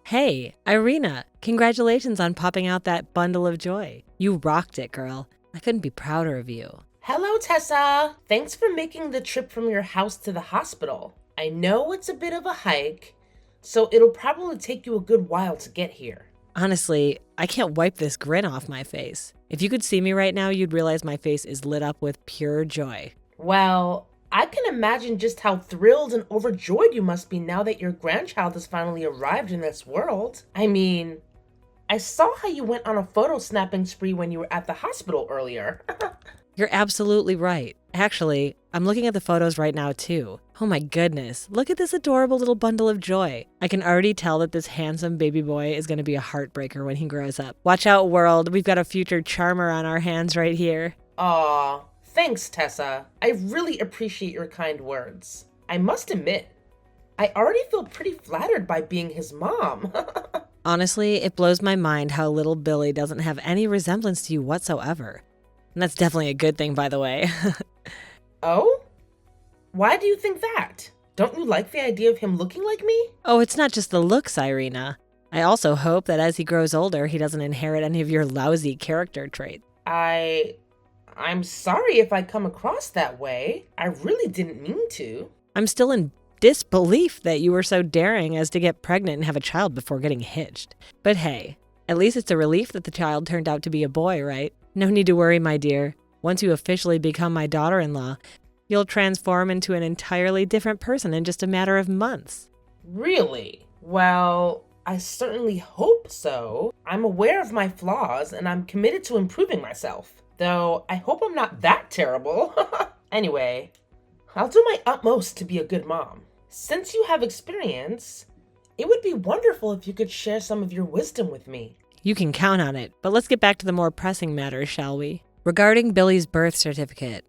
Hey, Irina, congratulations on popping out that bundle of joy. You rocked it, girl. I couldn't be prouder of you. Hello, Tessa. Thanks for making the trip from your house to the hospital. I know it's a bit of a hike, so it'll probably take you a good while to get here. Honestly, I can't wipe this grin off my face. If you could see me right now, you'd realize my face is lit up with pure joy. Well, I can imagine just how thrilled and overjoyed you must be now that your grandchild has finally arrived in this world. I mean, I saw how you went on a photo snapping spree when you were at the hospital earlier. You're absolutely right. Actually, I'm looking at the photos right now too. Oh my goodness, look at this adorable little bundle of joy. I can already tell that this handsome baby boy is going to be a heartbreaker when he grows up. Watch out, world. We've got a future charmer on our hands right here. Aw, thanks, Tessa. I really appreciate your kind words. I must admit, I already feel pretty flattered by being his mom. Honestly, it blows my mind how little Billy doesn't have any resemblance to you whatsoever. And that's definitely a good thing, by the way. Oh? Why do you think that? Don't you like the idea of him looking like me? Oh, it's not just the looks, Irina. I also hope that as he grows older, he doesn't inherit any of your lousy character traits. I'm sorry if I come across that way. I really didn't mean to. I'm still in disbelief that you were so daring as to get pregnant and have a child before getting hitched. But hey, at least it's a relief that the child turned out to be a boy, right? No need to worry, my dear. Once you officially become my daughter-in-law, you'll transform into an entirely different person in just a matter of months. Really? Well, I certainly hope so. I'm aware of my flaws and I'm committed to improving myself. Though I hope I'm not that terrible. Anyway, I'll do my utmost to be a good mom. Since you have experience, it would be wonderful if you could share some of your wisdom with me. You can count on it, but let's get back to the more pressing matters, shall we? Regarding Billy's birth certificate,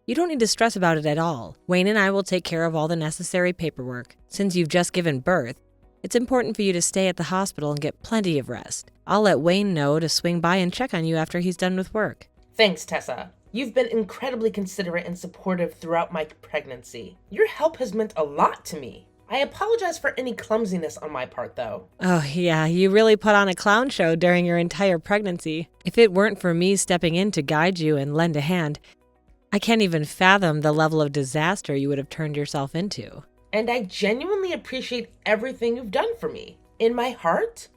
you don't need to stress about it at all. Wayne and I will take care of all the necessary paperwork. Since you've just given birth, it's important for you to stay at the hospital and get plenty of rest. I'll let Wayne know to swing by and check on you after he's done with work. Thanks, Tessa. You've been incredibly considerate and supportive throughout my pregnancy. Your help has meant a lot to me. I apologize for any clumsiness on my part, though. Oh yeah, you really put on a clown show during your entire pregnancy. If it weren't for me stepping in to guide you and lend a hand, I can't even fathom the level of disaster you would have turned yourself into. And I genuinely appreciate everything you've done for me. In my heart,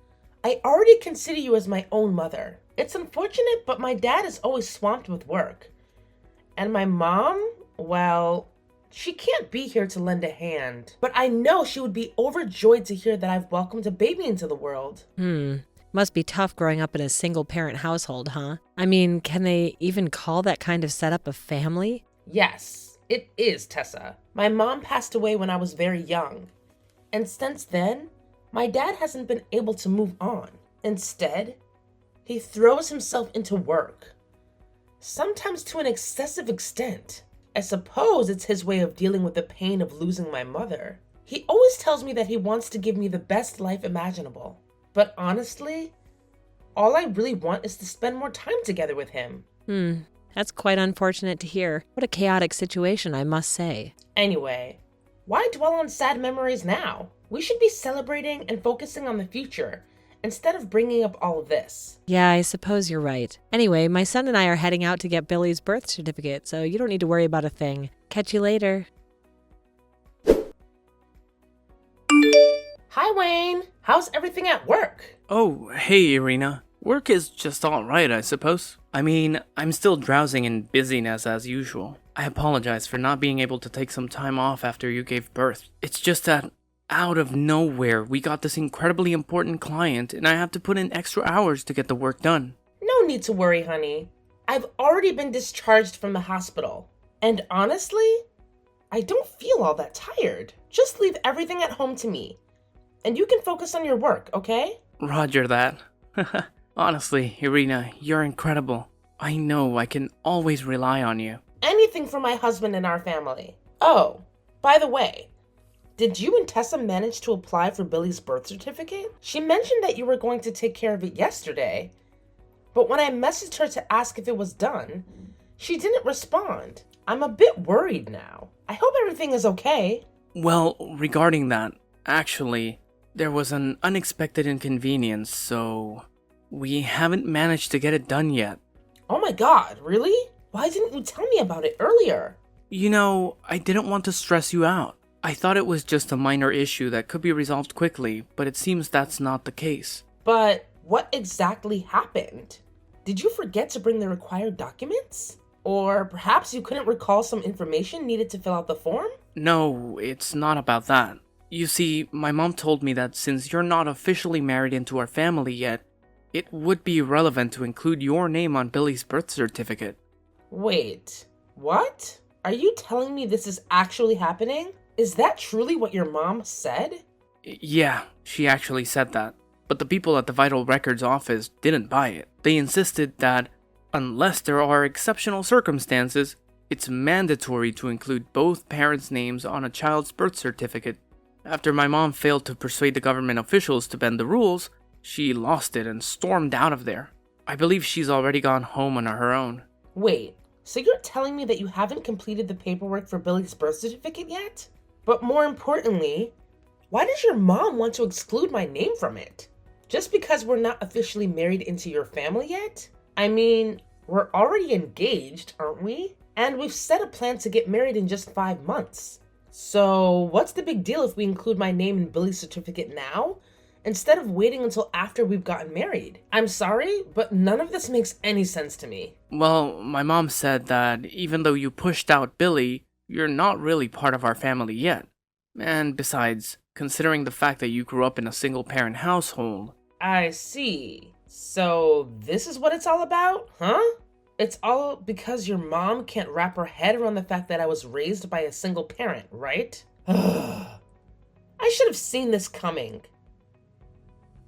I already consider you as my own mother. It's unfortunate, but my dad is always swamped with work. And my mom, well, she can't be here to lend a hand. But I know she would be overjoyed to hear that I've welcomed a baby into the world. Must be tough growing up in a single-parent household, huh? I mean, can they even call that kind of setup a family? Yes, it is, Tessa. My mom passed away when I was very young. And since then, my dad hasn't been able to move on. Instead, he throws himself into work, sometimes to an excessive extent. I suppose it's his way of dealing with the pain of losing my mother. He always tells me that he wants to give me the best life imaginable. But honestly, all I really want is to spend more time together with him. That's quite unfortunate to hear. What a chaotic situation, I must say. Anyway, why dwell on sad memories now? We should be celebrating and focusing on the future, instead of bringing up all of this. Yeah, I suppose you're right. Anyway, my son and I are heading out to get Billy's birth certificate, so you don't need to worry about a thing. Catch you later. Hi, Wayne. How's everything at work? Oh, hey, Irina. Work is just alright, I suppose. I mean, I'm still drowsing in busyness as usual. I apologize for not being able to take some time off after you gave birth. It's just that out of nowhere, we got this incredibly important client, and I have to put in extra hours to get the work done. No need to worry, honey. I've already been discharged from the hospital. And honestly, I don't feel all that tired. Just leave everything at home to me, and you can focus on your work, okay? Roger that. Honestly, Irina, you're incredible. I know I can always rely on you. Anything for my husband and our family. Oh, by the way, did you and Tessa manage to apply for Billy's birth certificate? She mentioned that you were going to take care of it yesterday, but when I messaged her to ask if it was done, she didn't respond. I'm a bit worried now. I hope everything is okay. Well, regarding that, actually, There was an unexpected inconvenience, so we haven't managed to get it done yet. Oh my god, really? Why didn't you tell me about it earlier? You know, I didn't want to stress you out. I thought it was just a minor issue that could be resolved quickly, but it seems that's not the case. But what exactly happened? Did you forget to bring the required documents? Or perhaps you couldn't recall some information needed to fill out the form? No, it's not about that. You see, my mom told me that since you're not officially married into our family yet, it would be relevant to include your name on Billy's birth certificate. Wait, what? Are you telling me this is actually happening? Is that truly what your mom said? Yeah, she actually said that. But the people at the Vital Records office didn't buy it. They insisted that, unless there are exceptional circumstances, it's mandatory to include both parents' names on a child's birth certificate. After my mom failed to persuade the government officials to bend the rules, she lost it and stormed out of there. I believe she's already gone home on her own. Wait, so you're telling me that you haven't completed the paperwork for Billy's birth certificate yet? But more importantly, why does your mom want to exclude my name from it? Just because we're not officially married into your family yet? I mean, we're already engaged, aren't we? And we've set a plan to get married in just 5 months. So what's the big deal if we include my name in Billy's certificate now, instead of waiting until after we've gotten married? I'm sorry, but none of this makes any sense to me. Well, my mom said that even though you pushed out Billy, you're not really part of our family yet. And besides, considering the fact that you grew up in a single-parent household... I see. So this is what it's all about, huh? It's all because your mom can't wrap her head around the fact that I was raised by a single parent, right? I should have seen this coming.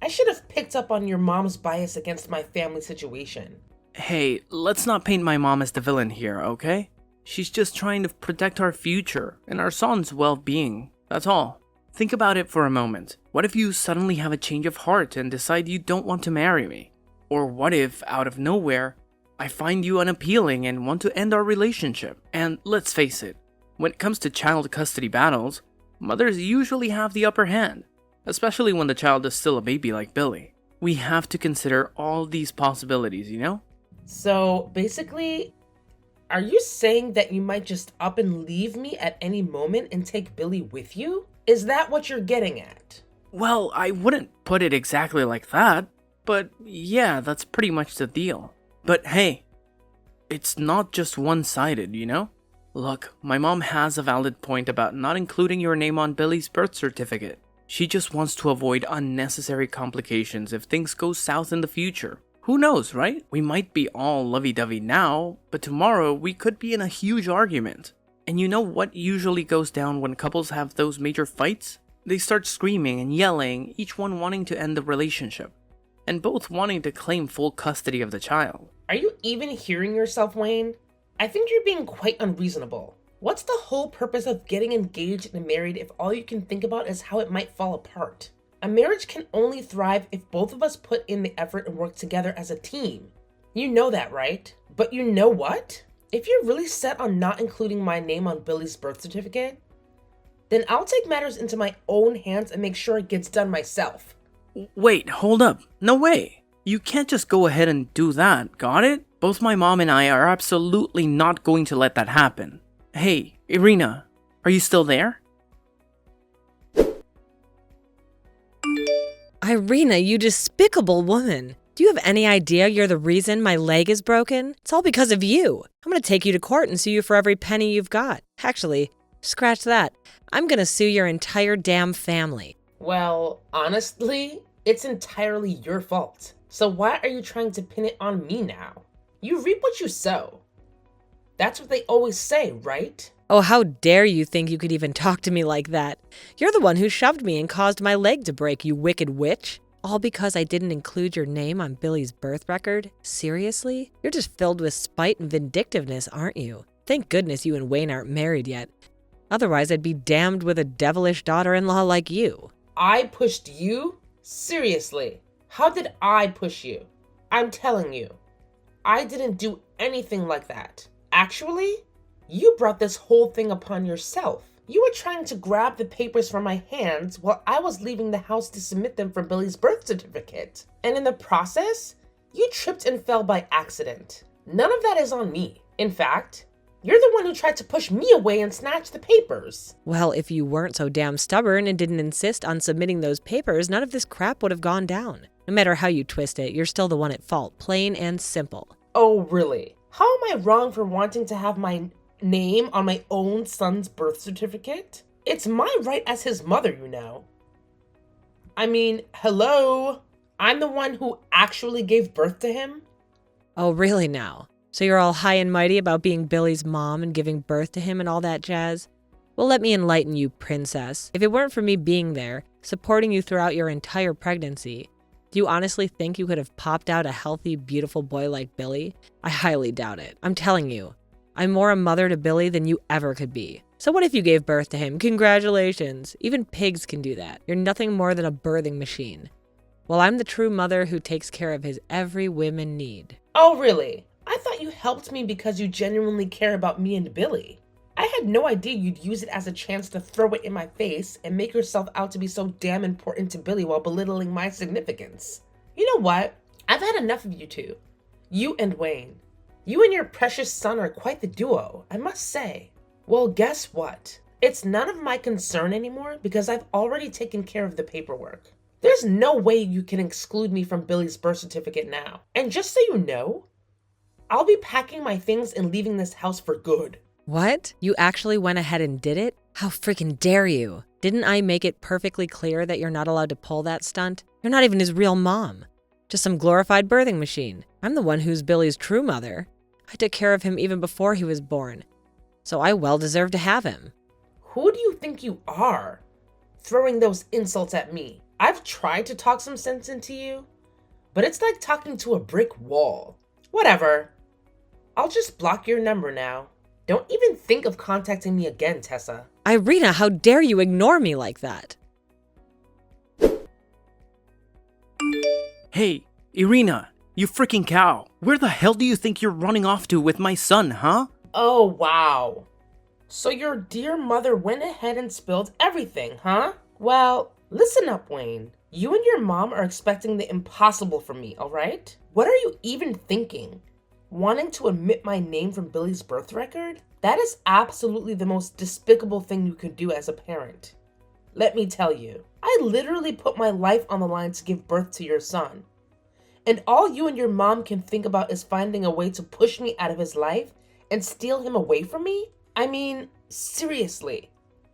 I should have picked up on your mom's bias against my family situation. Hey, let's not paint my mom as the villain here, okay? She's just trying to protect our future and our son's well-being, that's all. Think about it for a moment. What if you suddenly have a change of heart and decide you don't want to marry me? Or what if, out of nowhere, I find you unappealing and want to end our relationship? And let's face it, when it comes to child custody battles, mothers usually have the upper hand, especially when the child is still a baby like Billy. We have to consider all these possibilities, you know? So basically, are you saying that you might just up and leave me at any moment and take Billy with you? Is that what you're getting at? Well, I wouldn't put it exactly like that, but yeah, that's pretty much the deal. But hey, it's not just one-sided, you know? Look, my mom has a valid point about not including your name on Billy's birth certificate. She just wants to avoid unnecessary complications if things go south in the future. Who knows, right? We might be all lovey-dovey now, but tomorrow we could be in a huge argument. And you know what usually goes down when couples have those major fights? They start screaming and yelling, each one wanting to end the relationship, and both wanting to claim full custody of the child. Are you even hearing yourself, Wayne? I think you're being quite unreasonable. What's the whole purpose of getting engaged and married if all you can think about is how it might fall apart? A marriage can only thrive if both of us put in the effort and work together as a team. You know that, right? But you know what? If you're really set on not including my name on Billy's birth certificate, then I'll take matters into my own hands and make sure it gets done myself. Wait, hold up. No way. You can't just go ahead and do that, got it? Both my mom and I are absolutely not going to let that happen. Hey, Irina, are you still there? Irina, you despicable woman. Do you have any idea you're the reason my leg is broken? It's all because of you. I'm going to take you to court and sue you for every penny you've got. Actually, scratch that. I'm going to sue your entire damn family. Well, honestly, it's entirely your fault. So why are you trying to pin it on me now? You reap what you sow. That's what they always say, right? Oh, how dare you think you could even talk to me like that? You're the one who shoved me and caused my leg to break, you wicked witch. All because I didn't include your name on Billy's birth record? Seriously? You're just filled with spite and vindictiveness, aren't you? Thank goodness you and Wayne aren't married yet. Otherwise, I'd be damned with a devilish daughter-in-law like you. I pushed you? Seriously? How did I push you? I'm telling you, I didn't do anything like that. Actually, you brought this whole thing upon yourself. You were trying to grab the papers from my hands while I was leaving the house to submit them for Billy's birth certificate. And in the process, you tripped and fell by accident. None of that is on me. In fact, you're the one who tried to push me away and snatch the papers. Well, if you weren't so damn stubborn and didn't insist on submitting those papers, none of this crap would have gone down. No matter how you twist it, you're still the one at fault, plain and simple. Oh, really? How am I wrong for wanting to have my name on my own son's birth certificate? It's my right as his mother, you know. I mean, hello? I'm the one who actually gave birth to him? Oh, really now? So you're all high and mighty about being Billy's mom and giving birth to him and all that jazz? Well, let me enlighten you, princess. If it weren't for me being there, supporting you throughout your entire pregnancy, do you honestly think you could have popped out a healthy, beautiful boy like Billy? I highly doubt it. I'm telling you, I'm more a mother to Billy than you ever could be. So what if you gave birth to him? Congratulations. Even pigs can do that. You're nothing more than a birthing machine. Well, I'm the true mother who takes care of his every whim and need. Oh, really? I thought you helped me because you genuinely care about me and Billy. I had no idea you'd use it as a chance to throw it in my face and make yourself out to be so damn important to Billy while belittling my significance. You know what? I've had enough of you two. You and Wayne. You and your precious son are quite the duo, I must say. Well, guess what? It's none of my concern anymore because I've already taken care of the paperwork. There's no way you can exclude me from Billy's birth certificate now. And just so you know, I'll be packing my things and leaving this house for good. What? You actually went ahead and did it? How freaking dare you? Didn't I make it perfectly clear that you're not allowed to pull that stunt? You're not even his real mom. Just some glorified birthing machine. I'm the one who's Billy's true mother. I took care of him even before he was born. So I well deserve to have him. Who do you think you are? Throwing those insults at me. I've tried to talk some sense into you, but it's like talking to a brick wall. Whatever. I'll just block your number now. Don't even think of contacting me again, Tessa. Irina, how dare you ignore me like that? Hey, Irina, you freaking cow. Where the hell do you think you're running off to with my son, huh? Oh, wow. So your dear mother went ahead and spilled everything, huh? Well, listen up, Wayne. You and your mom are expecting the impossible from me, alright? What are you even thinking? Wanting to omit my name from Billy's birth record? That is absolutely the most despicable thing you can do as a parent. Let me tell you, I literally put my life on the line to give birth to your son. And all you and your mom can think about is finding a way to push me out of his life and steal him away from me? I mean, seriously,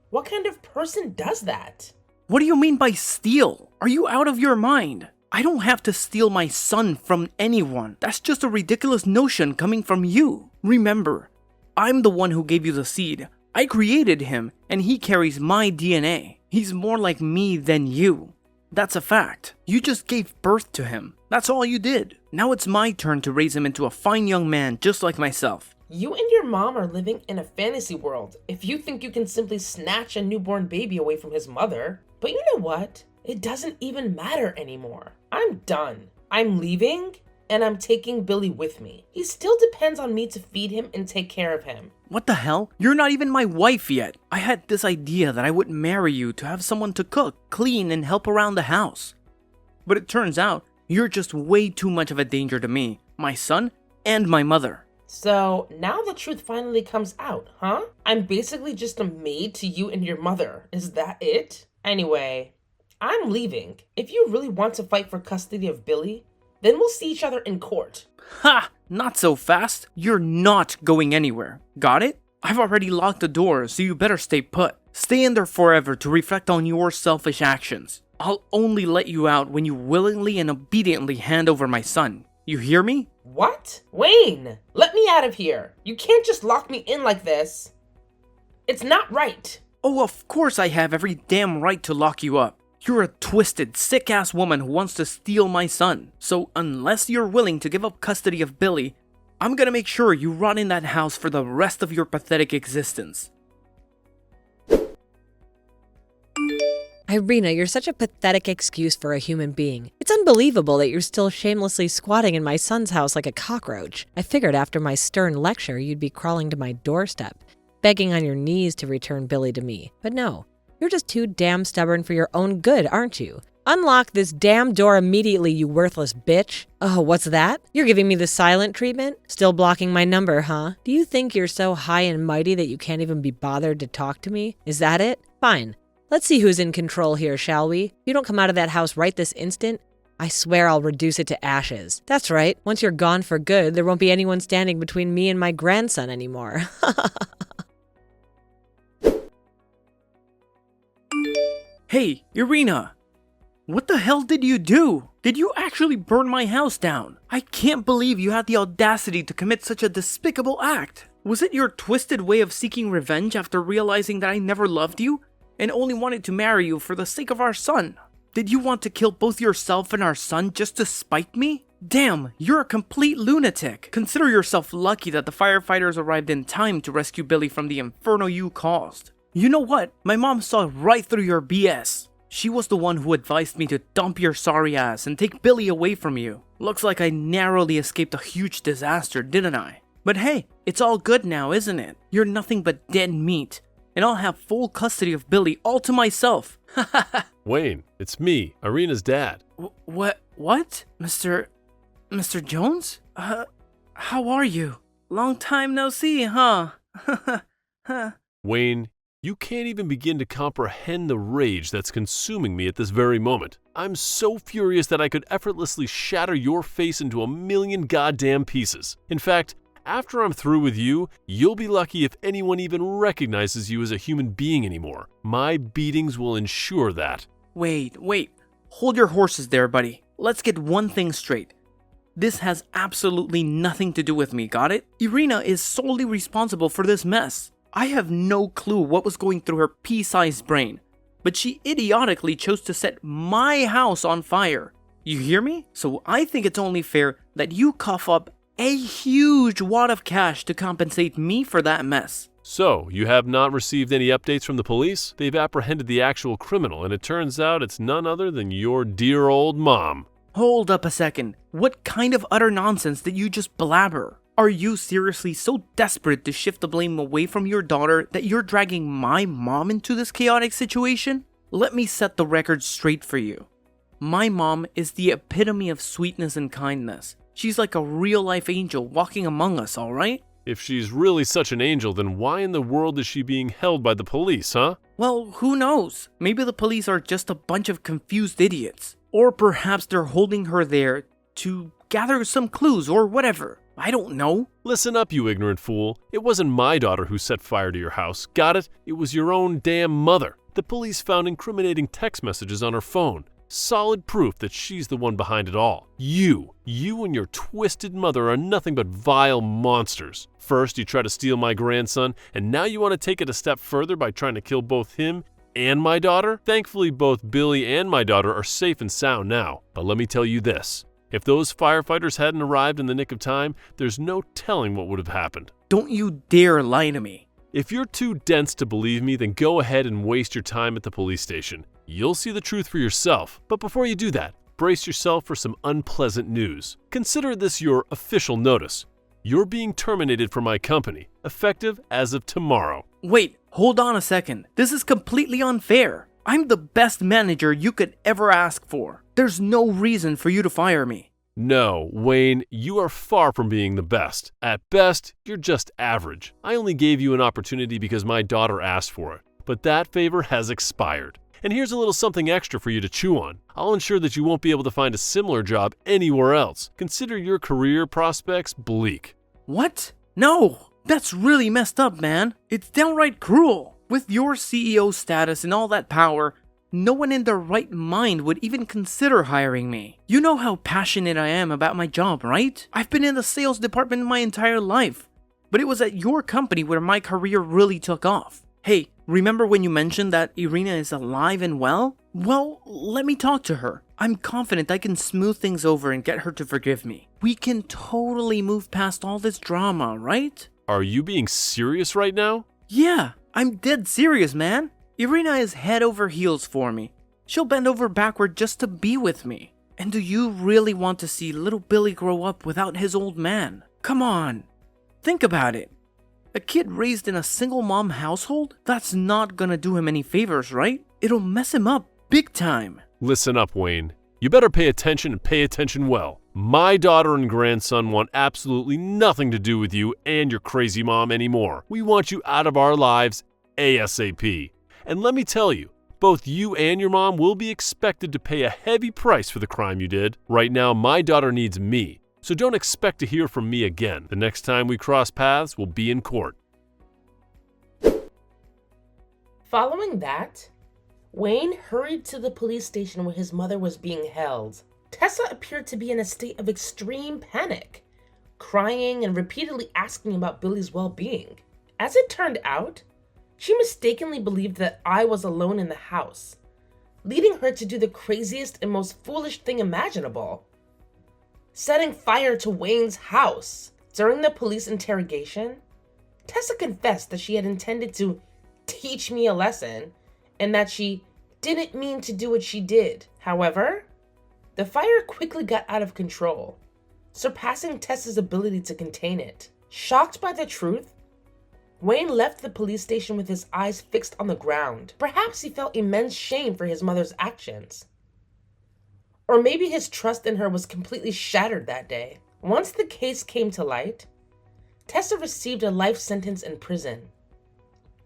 what kind of person does that? What do you mean by steal? Are you out of your mind? I don't have to steal my son from anyone. That's just a ridiculous notion coming from you. Remember, I'm the one who gave you the seed. I created him, and he carries my DNA. He's more like me than you. That's a fact. You just gave birth to him. That's all you did. Now it's my turn to raise him into a fine young man just like myself. You and your mom are living in a fantasy world if you think you can simply snatch a newborn baby away from his mother. But you know what? It doesn't even matter anymore. I'm done. I'm leaving, and I'm taking Billy with me. He still depends on me to feed him and take care of him. What the hell? You're not even my wife yet. I had this idea that I would marry you to have someone to cook, clean, and help around the house. But it turns out, you're just way too much of a danger to me, my son, and my mother. So now the truth finally comes out, huh? I'm basically just a maid to you and your mother. Is that it? Anyway, I'm leaving. If you really want to fight for custody of Billy, then we'll see each other in court. Ha! Not so fast. You're not going anywhere. Got it? I've already locked the door, so you better stay put. Stay in there forever to reflect on your selfish actions. I'll only let you out when you willingly and obediently hand over my son. You hear me? What? Wayne, let me out of here. You can't just lock me in like this. It's not right. Oh, of course I have every damn right to lock you up. You're a twisted, sick-ass woman who wants to steal my son. So unless you're willing to give up custody of Billy, I'm gonna make sure you rot in that house for the rest of your pathetic existence. Irina, you're such a pathetic excuse for a human being. It's unbelievable that you're still shamelessly squatting in my son's house like a cockroach. I figured after my stern lecture you'd be crawling to my doorstep. begging on your knees to return Billy to me. But no, you're just too damn stubborn for your own good, aren't you? Unlock this damn door immediately, you worthless bitch. Oh, what's that? You're giving me the silent treatment? Still blocking my number, huh? Do you think you're so high and mighty that you can't even be bothered to talk to me? Is that it? Fine. Let's see who's in control here, shall we? If you don't come out of that house right this instant, I swear I'll reduce it to ashes. That's right. Once you're gone for good, there won't be anyone standing between me and my grandson anymore. Hey, Irina! What the hell did you do? Did you actually burn my house down? I can't believe you had the audacity to commit such a despicable act. Was it your twisted way of seeking revenge after realizing that I never loved you and only wanted to marry you for the sake of our son? Did you want to kill both yourself and our son just to spite me? Damn, you're a complete lunatic. Consider yourself lucky that the firefighters arrived in time to rescue Billy from the inferno you caused. You know what? My mom saw right through your BS. She was the one who advised me to dump your sorry ass and take Billy away from you. Looks like I narrowly escaped a huge disaster, didn't I? But hey, it's all good now, isn't it? You're nothing but dead meat, and I'll have full custody of Billy all to myself. Wayne, it's me, Irina's dad. What? Mr. Jones? How are you? Long time no see, huh? Wayne, you can't even begin to comprehend the rage that's consuming me at this very moment. I'm so furious that I could effortlessly shatter your face into a million goddamn pieces. In fact, after I'm through with you, you'll be lucky if anyone even recognizes you as a human being anymore. My beatings will ensure that. Wait. Hold your horses there, buddy. Let's get one thing straight. This has absolutely nothing to do with me, got it? Irina is solely responsible for this mess. I have no clue what was going through her pea-sized brain, but she idiotically chose to set my house on fire. You hear me? So I think it's only fair that you cough up a huge wad of cash to compensate me for that mess. So, you have not received any updates from the police? They've apprehended the actual criminal, and it turns out it's none other than your dear old mom. Hold up a second. What kind of utter nonsense did you just blabber? Are you seriously so desperate to shift the blame away from your daughter that you're dragging my mom into this chaotic situation? Let me set the record straight for you. My mom is the epitome of sweetness and kindness. She's like a real-life angel walking among us, alright? If she's really such an angel, then why in the world is she being held by the police, huh? Well, who knows? Maybe the police are just a bunch of confused idiots. Or perhaps they're holding her there to gather some clues or whatever. I don't know. Listen up, you ignorant fool. It wasn't my daughter who set fire to your house, got it? It was your own damn mother. The police found incriminating text messages on her phone. Solid proof that she's the one behind it all. You and your twisted mother are nothing but vile monsters. First, you try to steal my grandson, and now you want to take it a step further by trying to kill both him and my daughter? Thankfully, both Billy and my daughter are safe and sound now. But let me tell you this. If those firefighters hadn't arrived in the nick of time, there's no telling what would have happened. Don't you dare lie to me. If you're too dense to believe me, then go ahead and waste your time at the police station. You'll see the truth for yourself. But before you do that, brace yourself for some unpleasant news. Consider this your official notice. You're being terminated from my company, effective as of tomorrow. Wait, hold on a second. This is completely unfair. I'm the best manager you could ever ask for. There's no reason for you to fire me. No, Wayne, you are far from being the best. At best, you're just average. I only gave you an opportunity because my daughter asked for it, but that favor has expired. And here's a little something extra for you to chew on. I'll ensure that you won't be able to find a similar job anywhere else. Consider your career prospects bleak. What? No, that's really messed up, man. It's downright cruel. With your CEO status and all that power, no one in their right mind would even consider hiring me. You know how passionate I am about my job, right? I've been in the sales department my entire life, but it was at your company where my career really took off. Hey, remember when you mentioned that Irina is alive and well? Well, let me talk to her. I'm confident I can smooth things over and get her to forgive me. We can totally move past all this drama, right? Are you being serious right now? Yeah, I'm dead serious, man. Irina is head over heels for me. She'll bend over backward just to be with me. And do you really want to see little Billy grow up without his old man? Come on, think about it. A kid raised in a single mom household? That's not gonna do him any favors, right? It'll mess him up big time. Listen up, Wayne. You better pay attention and pay attention well. My daughter and grandson want absolutely nothing to do with you and your crazy mom anymore. We want you out of our lives ASAP. And let me tell you, both you and your mom will be expected to pay a heavy price for the crime you did. Right now, my daughter needs me, so don't expect to hear from me again. The next time we cross paths, we'll be in court. Following that, Wayne hurried to the police station where his mother was being held. Tessa appeared to be in a state of extreme panic, crying and repeatedly asking about Billy's well-being. As it turned out, she mistakenly believed that I was alone in the house, leading her to do the craziest and most foolish thing imaginable: setting fire to Wayne's house. During the police interrogation, Tessa confessed that she had intended to teach me a lesson and that she didn't mean to do what she did. However, the fire quickly got out of control, surpassing Tessa's ability to contain it. Shocked by the truth, Wayne left the police station with his eyes fixed on the ground. Perhaps he felt immense shame for his mother's actions. Or maybe his trust in her was completely shattered that day. Once the case came to light, Tessa received a life sentence in prison,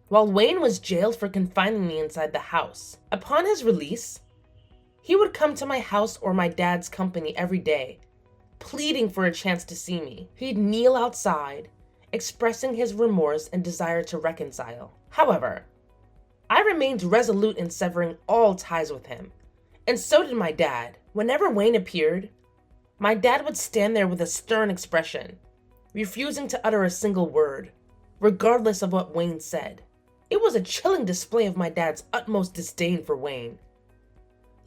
while Wayne was jailed for confining me inside the house. Upon his release, he would come to my house or my dad's company every day, pleading for a chance to see me. He'd kneel outside, expressing his remorse and desire to reconcile. However, I remained resolute in severing all ties with him, and so did my dad. Whenever Wayne appeared, my dad would stand there with a stern expression, refusing to utter a single word, regardless of what Wayne said. It was a chilling display of my dad's utmost disdain for Wayne,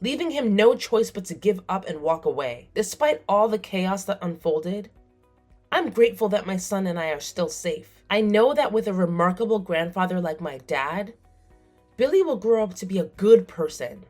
leaving him no choice but to give up and walk away. Despite all the chaos that unfolded, I'm grateful that my son and I are still safe. I know that with a remarkable grandfather like my dad, Billy will grow up to be a good person,